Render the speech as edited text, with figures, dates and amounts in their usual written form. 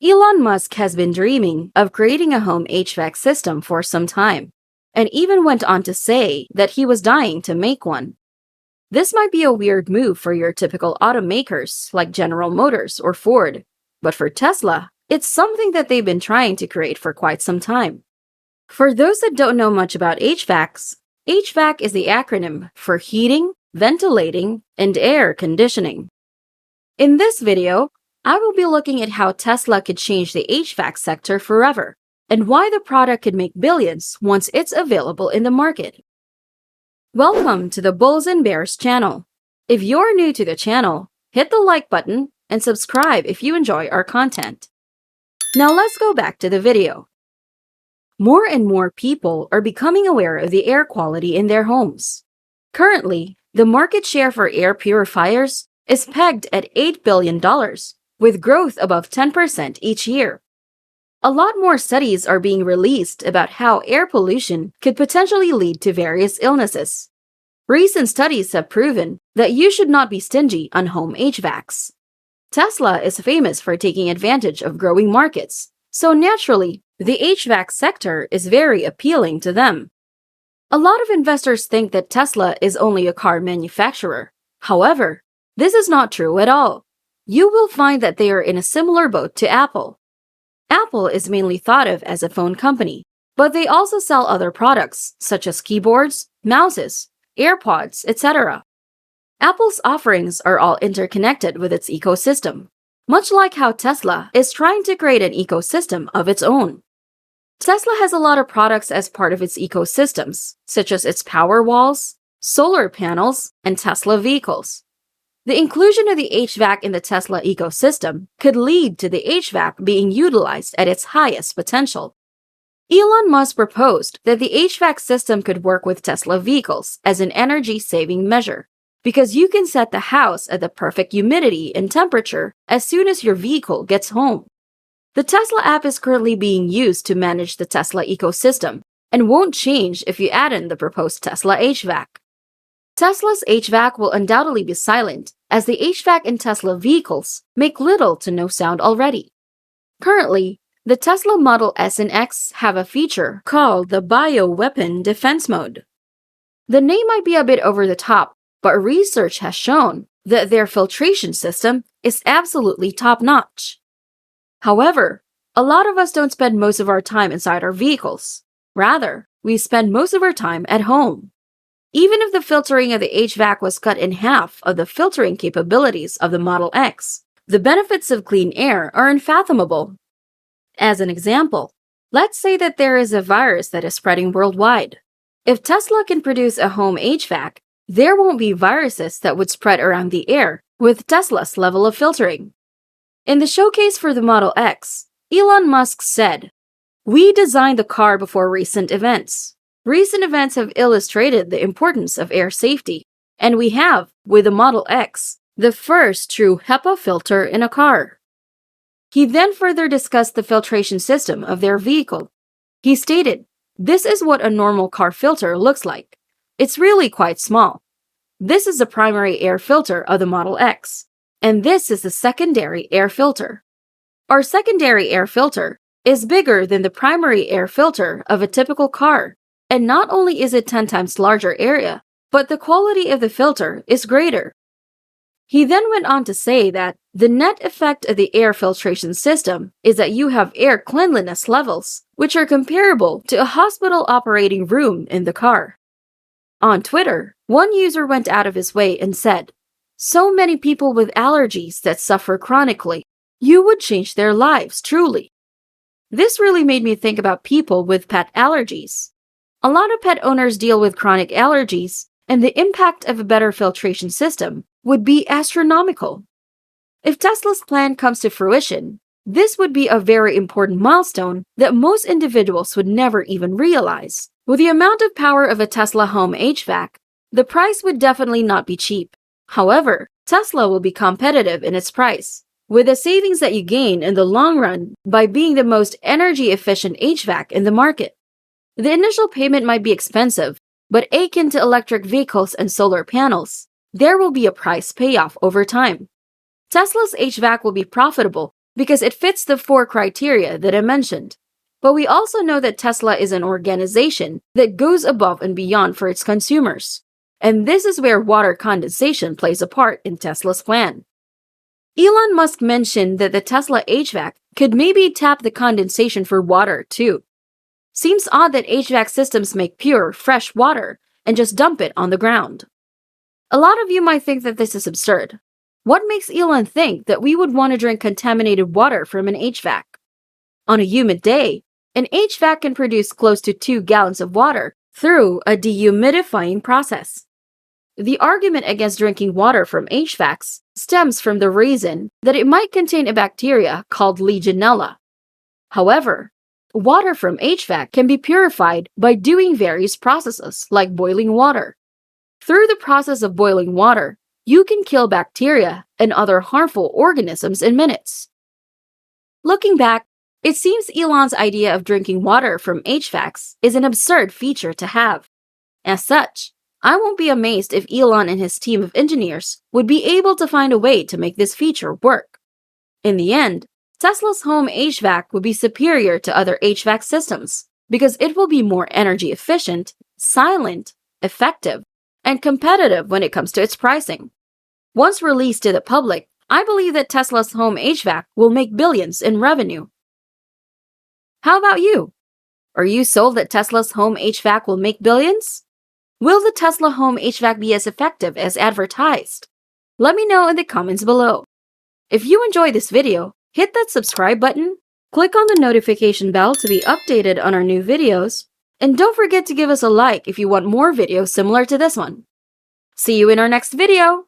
Elon Musk has been dreaming of creating a home HVAC system for some time, and even went on to say that he was dying to make one. This might be a weird move for your typical automakers like General Motors or Ford, but for Tesla, it's something that they've been trying to create for quite some time. For those that don't know much about HVACs, HVAC is the acronym for heating, ventilating, and air conditioning. In this video, I will be looking at how Tesla could change the HVAC sector forever, and why the product could make billions once it's available in the market. Welcome to the Bulls and Bears channel. If you're new to the channel, hit the like button and subscribe if you enjoy our content. Now let's go back to the video. More and more people are becoming aware of the air quality in their homes. Currently, the market share for air purifiers is pegged at $8 billion, with growth above 10% each year. A lot more studies are being released about how air pollution could potentially lead to various illnesses. Recent studies have proven that you should not be stingy on home HVACs. Tesla is famous for taking advantage of growing markets, so naturally, the HVAC sector is very appealing to them. A lot of investors think that Tesla is only a car manufacturer. However, this is not true at all. You will find that they are in a similar boat to Apple. Apple is mainly thought of as a phone company, but they also sell other products such as keyboards, mouses, AirPods, etc. Apple's offerings are all interconnected with its ecosystem, much like how Tesla is trying to create an ecosystem of its own. Tesla has a lot of products as part of its ecosystems, such as its power walls, solar panels, and Tesla vehicles. The inclusion of the HVAC in the Tesla ecosystem could lead to the HVAC being utilized at its highest potential. Elon Musk proposed that the HVAC system could work with Tesla vehicles as an energy-saving measure, because you can set the house at the perfect humidity and temperature as soon as your vehicle gets home. The Tesla app is currently being used to manage the Tesla ecosystem and won't change if you add in the proposed Tesla HVAC. Tesla's HVAC will undoubtedly be silent, as the HVAC in Tesla vehicles make little to no sound already. Currently, the Tesla Model S and X have a feature called the Bioweapon Defense Mode. The name might be a bit over the top, but research has shown that their filtration system is absolutely top-notch. However, a lot of us don't spend most of our time inside our vehicles. Rather, we spend most of our time at home. Even if the filtering of the HVAC was cut in half of the filtering capabilities of the Model X, the benefits of clean air are unfathomable. As an example, let's say that there is a virus that is spreading worldwide. If Tesla can produce a home HVAC, there won't be viruses that would spread around the air with Tesla's level of filtering. In the showcase for the Model X, Elon Musk said, "We designed the car before recent events. Recent events have illustrated the importance of air safety, and we have, with the Model X, the first true HEPA filter in a car." He then further discussed the filtration system of their vehicle. He stated, "This is what a normal car filter looks like. It's really quite small. This is the primary air filter of the Model X, and this is the secondary air filter. Our secondary air filter is bigger than the primary air filter of a typical car, and not only is it 10 times larger area, but the quality of the filter is greater." He then went on to say that the net effect of the air filtration system is that you have air cleanliness levels, which are comparable to a hospital operating room in the car. On Twitter, one user went out of his way and said, "So many people with allergies that suffer chronically. You would change their lives, truly." This really made me think about people with pet allergies. A lot of pet owners deal with chronic allergies, and the impact of a better filtration system would be astronomical. If Tesla's plan comes to fruition, this would be a very important milestone that most individuals would never even realize. With the amount of power of a Tesla home HVAC, the price would definitely not be cheap. However, Tesla will be competitive in its price, with the savings that you gain in the long run by being the most energy-efficient HVAC in the market. The initial payment might be expensive, but akin to electric vehicles and solar panels, there will be a price payoff over time. Tesla's HVAC will be profitable because it fits the 4 criteria that I mentioned. But we also know that Tesla is an organization that goes above and beyond for its consumers. And this is where water condensation plays a part in Tesla's plan. Elon Musk mentioned that the Tesla HVAC could maybe tap the condensation for water too. Seems odd that HVAC systems make pure, fresh water and just dump it on the ground. A lot of you might think that this is absurd. What makes Elon think that we would want to drink contaminated water from an HVAC? On a humid day, an HVAC can produce close to 2 gallons of water through a dehumidifying process. The argument against drinking water from HVACs stems from the reason that it might contain a bacteria called Legionella. However, water from HVAC can be purified by doing various processes like boiling water. Through the process of boiling water, you can kill bacteria and other harmful organisms in minutes. Looking back, it seems Elon's idea of drinking water from HVACs is an absurd feature to have. As such, I won't be amazed if Elon and his team of engineers would be able to find a way to make this feature work. In the end, Tesla's home HVAC would be superior to other HVAC systems because it will be more energy efficient, silent, effective, and competitive when it comes to its pricing. Once released to the public, I believe that Tesla's home HVAC will make billions in revenue. How about you? Are you sold that Tesla's home HVAC will make billions? Will the Tesla home HVAC be as effective as advertised? Let me know in the comments below. If you enjoyed this video, hit that subscribe button, click on the notification bell to be updated on our new videos, and don't forget to give us a like if you want more videos similar to this one. See you in our next video!